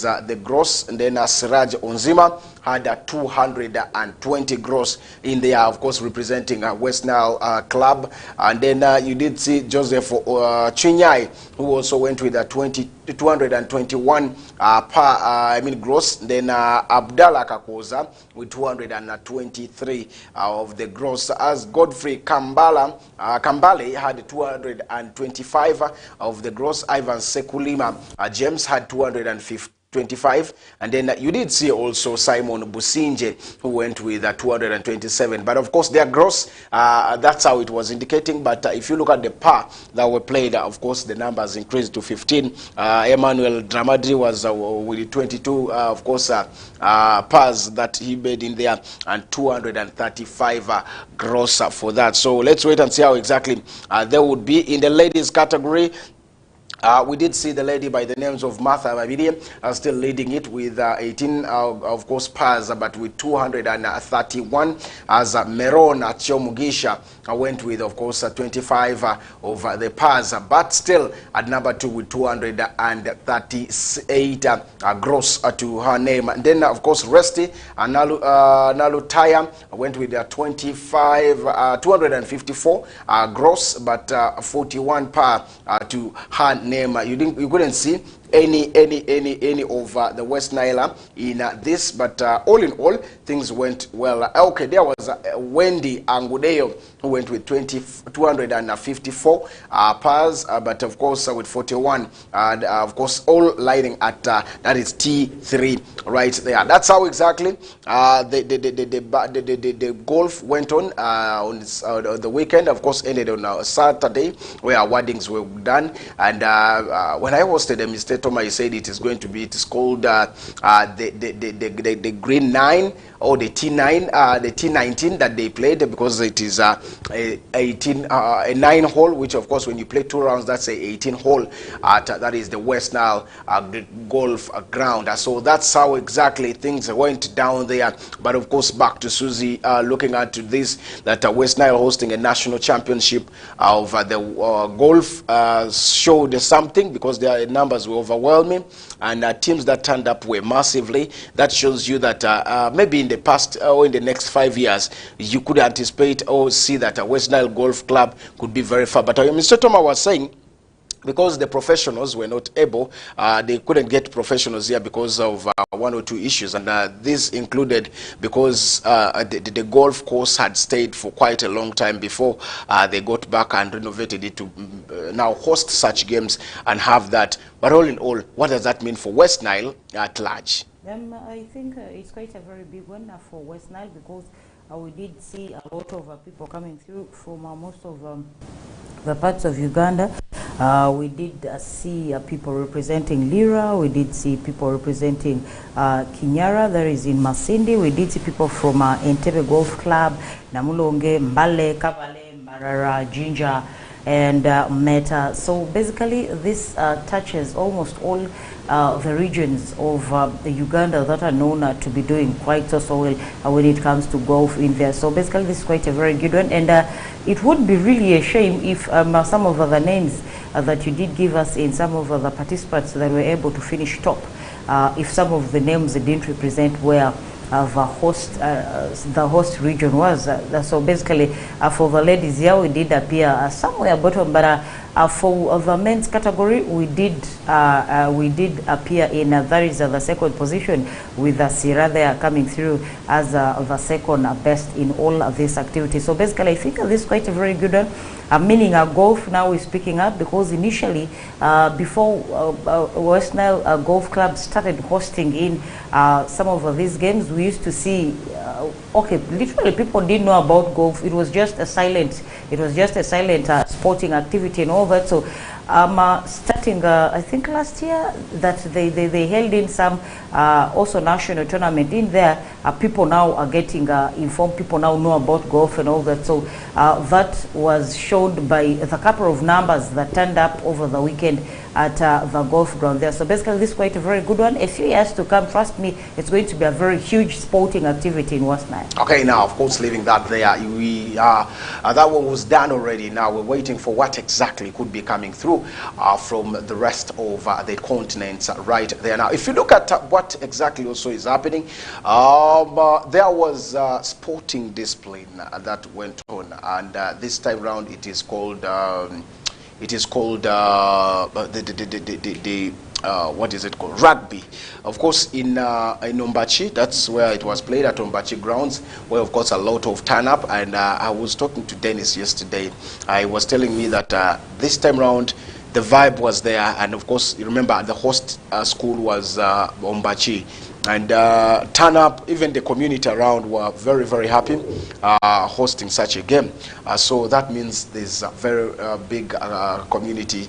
the gross, and then Siraj Onzima had 220 gross in there, of course, representing West Nile club. And then you did see Joseph Chinyai, who also went with 221 gross. Then Abdallah Kakoza with 223 of the gross, as Godfrey Kambale had 225 of the gross. Ivan Sekulima James had 225, and then you did see also Simon Businje, who went with 227. But of course their gross, that's how it was indicating. But if you look at the par that were played, of course the numbers increased to 15. Emmanuel Dramadri was with 22, of course, pars that he made in there, and 235 gross for that. So let's wait and see how exactly they would be in the ladies category. We did see the lady by the names of Martha Mabidi still leading it with 18, of course, pars, but with 231, as Meron Chiomugisha went with, of course, 25 of the pars, but still at number 2 with 238 gross to her name. And then, of course, Resti Nalutaya went with 254 gross, but 41 par to her name. You couldn't see any of the West Nile in this, but all in all, things went well. Okay, there was Wendy Angudeo, who went with 254 pars, but of course with 41, and of course all lining at that is T3 right there. That's how exactly the golf went on the weekend. Of course, ended on Saturday, where awardings were done. And when I hosted them, Mr. Toma, he said it is going to be, it is called the Green 9 or the T9, the T19 that they played, because it is a 9 hole, which of course when you play 2 rounds, that's a 18 hole at that is the West Nile golf ground. So that's how exactly things went down there. But of course, back to Susie, looking at this, that West Nile hosting a national championship of the golf showed something, because their numbers were overwhelming, and teams that turned up were massively. That shows you that maybe in the past or in the next 5 years, you could anticipate or see that a West Nile Golf Club could be very far. But Mr. Toma was saying, because the professionals were not able, they couldn't get professionals here because of 1 or 2 issues, and this included because the golf course had stayed for quite a long time before they got back and renovated it to now host such games and have that. But all in all, what does that mean for West Nile at large? I think it's quite a very big one for West Nile, because we did see a lot of people coming through from most of the parts of Uganda. We did see people representing Lira. We did see people representing Kinyara, that is in Masindi. We did see people from Entebbe Golf Club, Namulonge, Mbale, Kavale, Marara, Jinja, and Meta. So basically this touches almost all the regions of the Uganda that are known to be doing quite so well when it comes to golf in there. So basically this is quite a very good one, and it would be really a shame if some of the names that you did give us in some of the participants that were able to finish top, if some of the names didn't represent where the host region was. So basically for the ladies here, we did appear somewhere bottom, but for the men's category, we did appear in that is the second position, with Sira there coming through as the second best in all of this activity. So basically I think this is quite a very good one. Meaning golf now is picking up, because initially before West Nile Golf Club started hosting in some of these games, we used to see okay, literally people didn't know about golf. It was just a silent sporting activity and all that. So starting I think last year, that they held in some also national tournament in there. People now are getting informed, people now know about golf and all that. So that was shown by the couple of numbers that turned up over the weekend at the golf ground there. So basically, this is quite a very good one. A few years to come, trust me, it's going to be a very huge sporting activity in West Nile. Okay, now, of course, leaving that there, that one was done already. Now we're waiting for what exactly could be coming through from the rest of the continents right there. Now, if you look at what exactly also is happening, there was sporting discipline that went on, and this time round it is called what is it called? Rugby. Of course, in Ombachi, that's where it was played, at Ombachi grounds, where of course a lot of turn up. And I was talking to Dennis yesterday. He was telling me that this time round the vibe was there, and of course, you remember the host school was Ombachi. And turn up, even the community around were very, very happy hosting such a game. So that means there's a very big community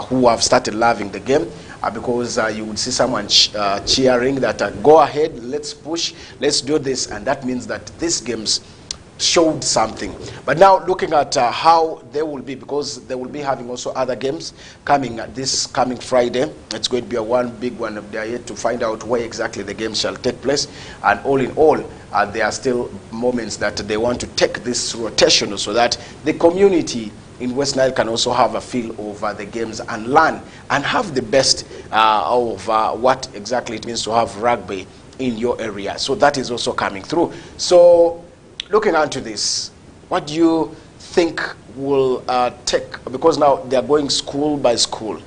who have started loving the game, because you would see someone cheering that go ahead, let's push, let's do this, and that means that these games showed something. But now looking at how they will be, because they will be having also other games coming this coming Friday. It's going to be a one big one. They are yet to find out where exactly the game shall take place, and all in all there are still moments that they want to take this rotation so that the community in West Nile can also have a feel of the games and learn and have the best of what exactly it means to have rugby in your area. So that is also coming through. So looking onto this, what do you think will take, because now they are going school by school,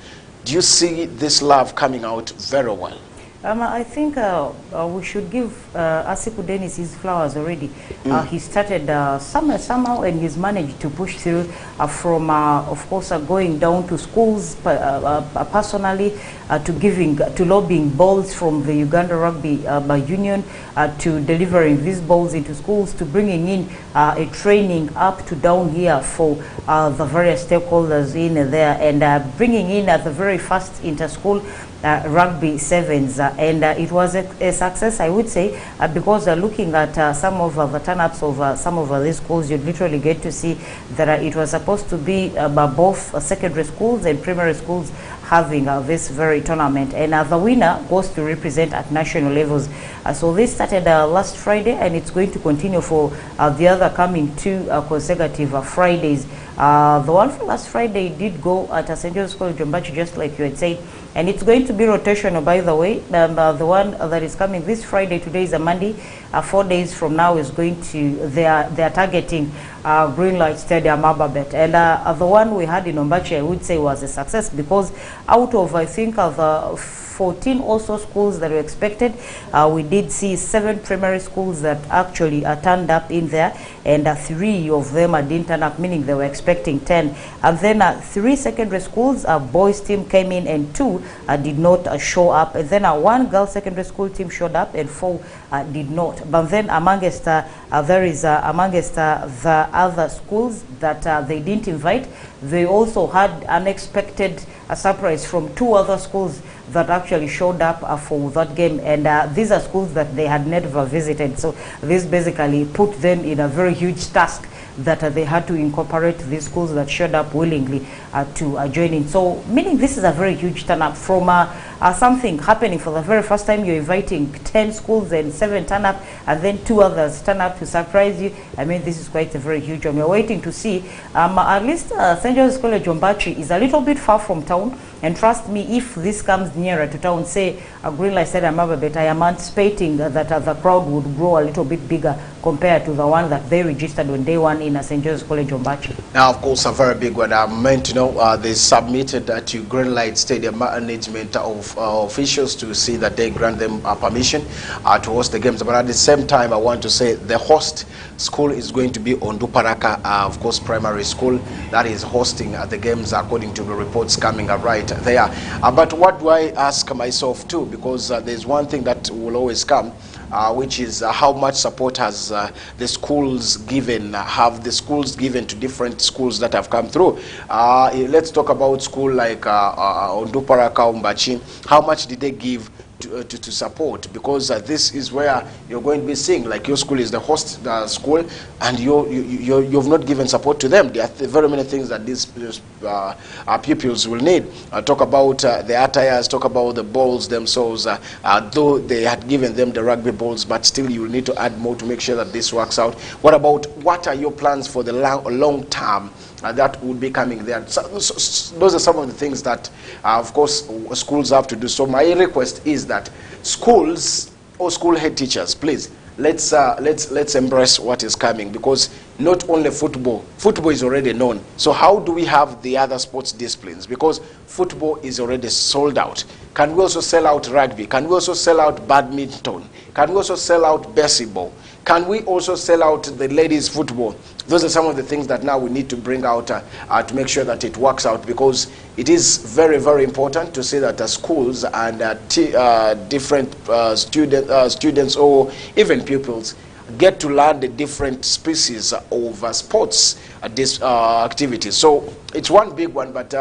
do you see this love coming out very well? I think we should give Asiku Dennis his flowers already. He started somehow, and he's managed to push through from, of course, going down to schools personally, to lobbying balls from the Uganda Rugby Union, to delivering these balls into schools, to bringing in a training up to down here for the various stakeholders in there, and bringing in the very first inter-school rugby sevens, and it was a success, I would say, because looking at some of the turn-ups of some of these schools, you literally get to see that it was supposed to be both secondary schools and primary schools having this very tournament, and the winner goes to represent at national levels. So this started last Friday, and it's going to continue for the other coming two consecutive Fridays. The one for last Friday did go at St. John's College Ombachi, just like you had said, and it's going to be rotational, by the way. The one that is coming this Friday, today is a Monday, 4 days from now is going to, they are targeting Greenlight Stadium, Mababet. And the one we had in Ombachi, I would say, was a success, because out of, I think, the 14 also schools that were expected, we did see 7 primary schools that actually turned up in there, and 3 of them didn't turn up, meaning they were expecting 10. And then 3 secondary schools, boys team came in, and 2 did not show up. And then 1 girls secondary school team showed up, and 4 did not. But then amongst there is amongst the other schools that they didn't invite, they also had unexpected surprise from 2 other schools that actually showed up for that game, and these are schools that they had never visited. So this basically put them in a very huge task, that they had to incorporate these schools that showed up willingly to join in. So meaning this is a very huge turn up from something happening for the very first time. You're inviting 10 schools and 7 turn up, and then 2 others turn up to surprise you. I mean, this is quite a very huge one. We're waiting to see. At least St. John's College Ombachi is a little bit far from town, and trust me, if this comes nearer to town, say Greenlight Stadium, Mababet, I am anticipating that the crowd would grow a little bit bigger compared to the one that they registered on day 1 in St. John's College Ombachi. Now, of course, a very big one. I meant to know they submitted to Greenlight Stadium management of officials to see that they grant them permission to host the games. But at the same time, I want to say the host school is going to be Onduparaka, of course, primary school, that is hosting the games according to the reports coming right there. But what do I ask myself too, because there's one thing that will always come, which is how much support has the schools given, have the schools given to different schools that have come through. Let's talk about school like Onduparaka, Ombachi. How much did they give to support, because this is where you're going to be seeing, like your school is the host school, and you've not given support to them. There are very many things that these our pupils will need. Talk about the attires, talk about the balls themselves, though they had given them the rugby balls, but still you will need to add more to make sure that this works out. What are your plans for the long term that would be coming there? So those are some of the things that, of course, schools have to do. So my request is that schools or school head teachers, please, let's embrace what is coming, because not only football is already known. So how do we have the other sports disciplines? Because football is already sold out. Can we also sell out rugby? Can we also sell out badminton? Can we also sell out baseball? Can we also sell out the ladies football? Those are some of the things that now we need to bring out to make sure that it works out, because it is very, very important to see that schools and different students or even pupils get to learn the different species of sports activities. So it's one big one, but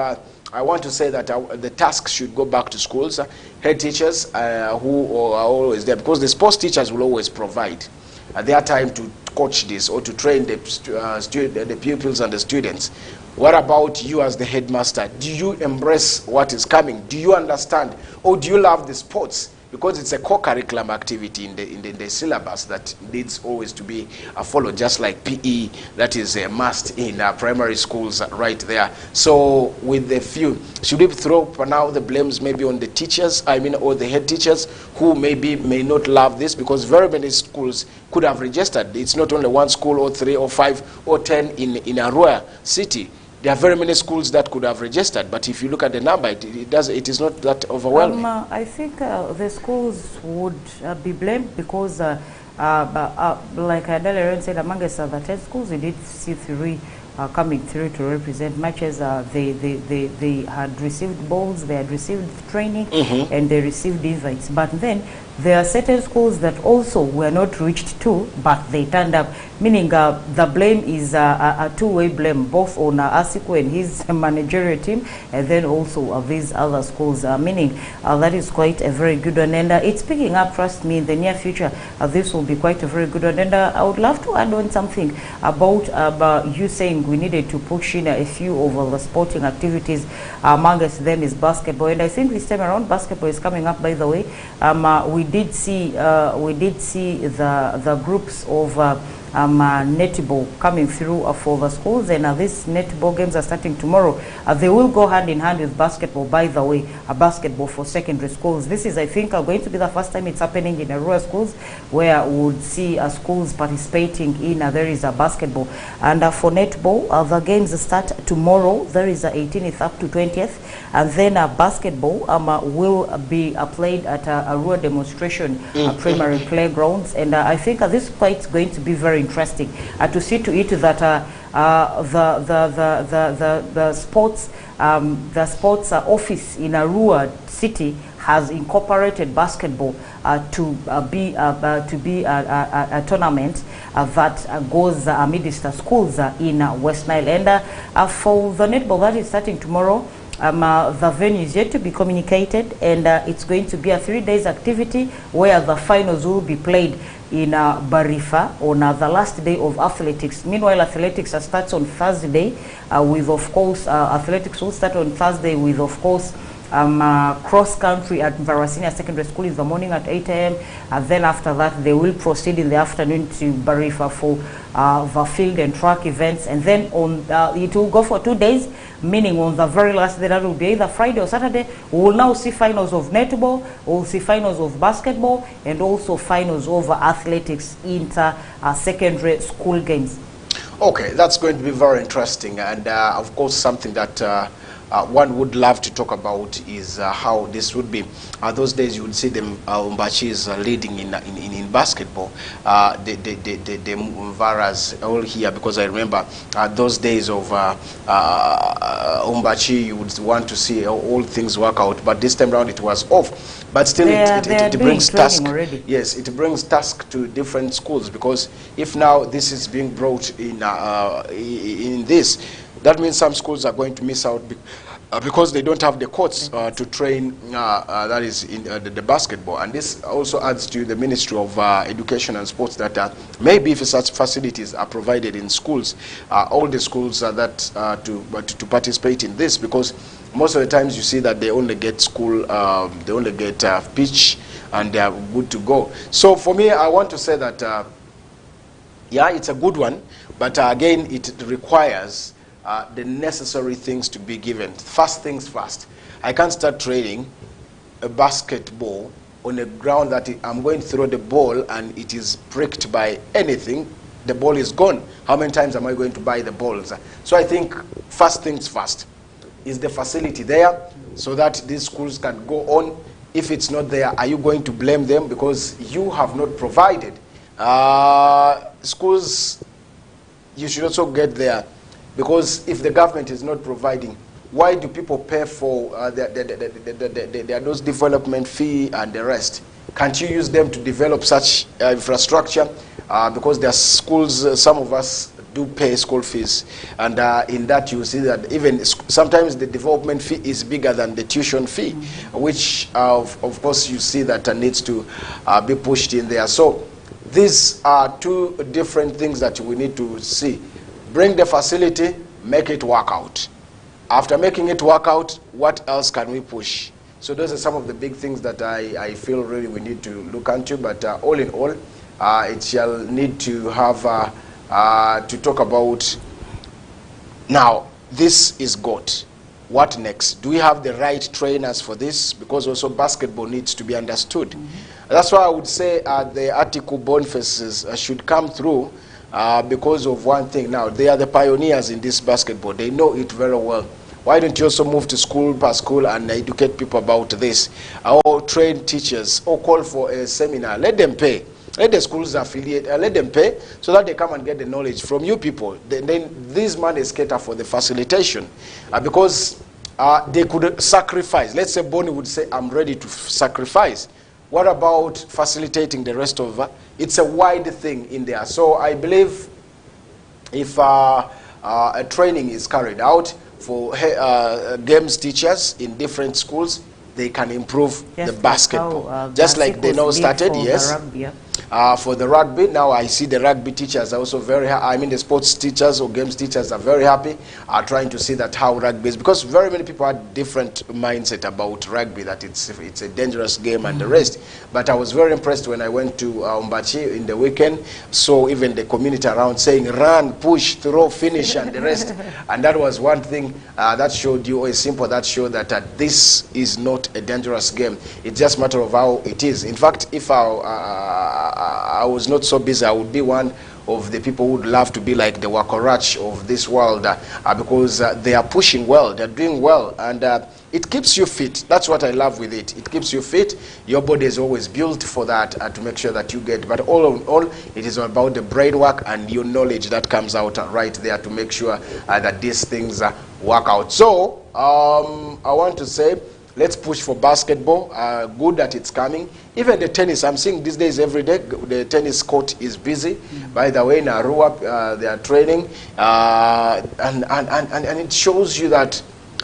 I want to say that the task should go back to schools, head teachers who are always there, because the sports teachers will always provide their time to coach this or to train the pupils and the students. What about you as the headmaster? Do you embrace what is coming? Do you understand, or do you love the sports? Because it's a co-curriculum activity in the syllabus that needs always to be followed, just like PE, that is a must in primary schools right there. So with the few, should we throw for now the blames maybe on the teachers, or the head teachers, who may not love this, because very many schools could have registered. It's not only one school or 3 or 5 or 10 in Arua city. There are very many schools that could have registered, but if you look at the number, it is not that overwhelming. I think the schools would be blamed because, like I earlier said, among us, the 10 schools, we did see 3 coming through to represent matches. They had received balls, they had received training, and they received invites. But then there are certain schools that also were not reached to, but they turned up. Meaning the blame is a two-way blame, both on Asiko and his managerial team, and then also these other schools. Meaning that is quite a very good one, and it's picking up. Trust me, in the near future, this will be quite a very good one. And I would love to add on something about you saying we needed to push in a few of the sporting activities. Amongst them is basketball, and I think this time around basketball is coming up. By the way, we did see the groups of netball coming through for the schools, and these netball games are starting tomorrow. They will go hand in hand with basketball, by the way, basketball for secondary schools. This is, I think, going to be the first time it's happening in rural schools, where we would see schools participating in there is a basketball. And for netball, the games start tomorrow. There is 18th up to 20th, and then basketball will be played at a rural demonstration primary playgrounds. And I think this is quite going to be very interesting to see to it that the sports office in Arua city has incorporated basketball to be a tournament that goes amidst schools in West Nile. And for the netball that is starting tomorrow, the venue is yet to be communicated, and it's going to be a 3-day activity where the finals will be played in Barifa on the last day of athletics. Meanwhile, athletics starts on Thursday with, of course, athletics will start on Thursday with, of course, cross country at Varasinia Secondary School in the morning at 8 a.m. And then after that, they will proceed in the afternoon to Barifa for the field and track events. And then on it will go for 2 days, meaning on the very last day, that will be either Friday or Saturday, we will now see finals of netball, we'll see finals of basketball, and also finals of athletics inter secondary school games. Okay, that's going to be very interesting, and of course something that one would love to talk about is how this would be. Those days you would see them Umbachis leading in basketball. The Mvaras all here, because I remember those days of Umbachi, you would want to see all things work out, but this time around it was off. But still, it brings task. Already. Yes, it brings task to different schools, because if now this is being brought in this, that means some schools are going to miss out because they don't have the courts to train, that is in the basketball. And this also adds to the Ministry of Education and Sports that maybe if such facilities are provided in schools, all the schools that to participate in this, because most of the times you see that they only get school, they only get pitch, and they are good to go. So for me, I want to say that yeah, it's a good one, but again, it requires the necessary things to be given. First things first. I can't start training a basketball on a ground that I'm going to throw the ball and it is pricked by anything. The ball is gone. How many times am I going to buy the balls? So I think first things first. Is the facility there so that these schools can go on? If it's not there, are you going to blame them because you have not provided? Schools, you should also get there, because if the government is not providing, why do people pay for those development fee and the rest? Can't you use them to develop such infrastructure? Because there are schools, some of us do pay school fees, and in that you see that even sometimes the development fee is bigger than the tuition fee, which of course you see that needs to be pushed in there. So these are two different things that we need to see. Bring the facility, make it work out. After making it work out, what else can we push? So those are some of the big things that I feel really we need to look into, but all in all, it shall need to have to talk about. Now, this is good. What next? Do we have the right trainers for this? Because also basketball needs to be understood. That's why I would say the article Bonifaces should come through because of one thing. Now, they are the pioneers in this basketball. They know it very well. Why don't you also move to school per school and educate people about this? Or train teachers, or call for a seminar. Let them pay. Let the schools affiliate, let them pay so that they come and get the knowledge from you people. Then these monies cater for the facilitation because they could sacrifice. Let's say Bonnie would say, I'm ready to sacrifice. What about facilitating the rest of it's a wide thing in there. So I believe if a training is carried out for games teachers in different schools, they can improve the basketball. Just like they now started, yes. For the rugby, now I see the rugby teachers are also very I mean the sports teachers or games teachers are very happy, are trying to see that how rugby is, because very many people had different mindset about rugby, that it's a dangerous game and the rest. But I was very impressed when I went to Umbachi in the weekend, so even the community around saying run, push, throw, finish and the rest. And that was one thing that showed you, or simple, that showed that this is not a dangerous game. It's just a matter of how it is. In fact, if I was not so busy, I would be one of the people who would love to be like the Wakorach of this world because they are pushing well, they're doing well, and it keeps you fit. That's what I love with it. It keeps you fit. Your body is always built for that to make sure that you get. But all in all, it is about the brain work and your knowledge that comes out right there to make sure that these things work out. So I want to say, let's push for basketball. Good that it's coming. Even the tennis, I'm seeing these days every day, the tennis court is busy. By the way, in Arua, they are training. And it shows you that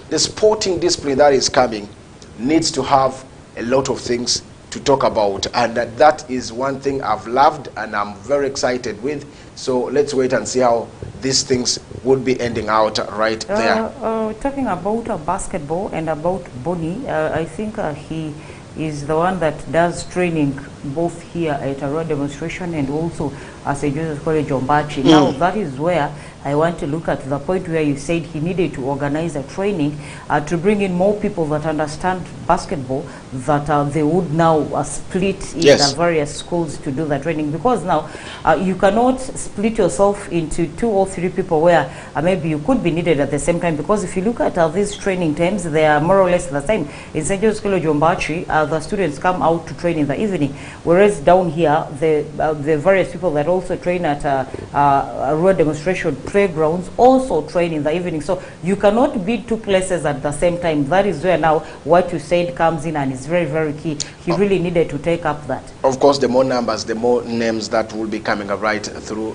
the sporting discipline that is coming needs to have a lot of things to talk about. And that is one thing I've loved and I'm very excited with. So let's wait and see how these things would be ending out right there. Talking about basketball and about Bonnie, I think he is the one that does training both here at a road demonstration and also at St. Joseph's College Umbachi. Now that is where I want to look at the point where you said he needed to organize a training to bring in more people that understand basketball, that they would now split in the various schools to do the training, because now you cannot split yourself into 2 or 3 people where maybe you could be needed at the same time, because if you look at these training times, they are more or less the same. In St. Joseph's College Umbachi, the students come out to train in the evening, whereas down here the various people that also train at road demonstration playgrounds also train in the evening. So you cannot be 2 places at the same time. That is where now what you said comes in and is very, very key. He really needed to take up that. Of course, the more numbers, the more names that will be coming right through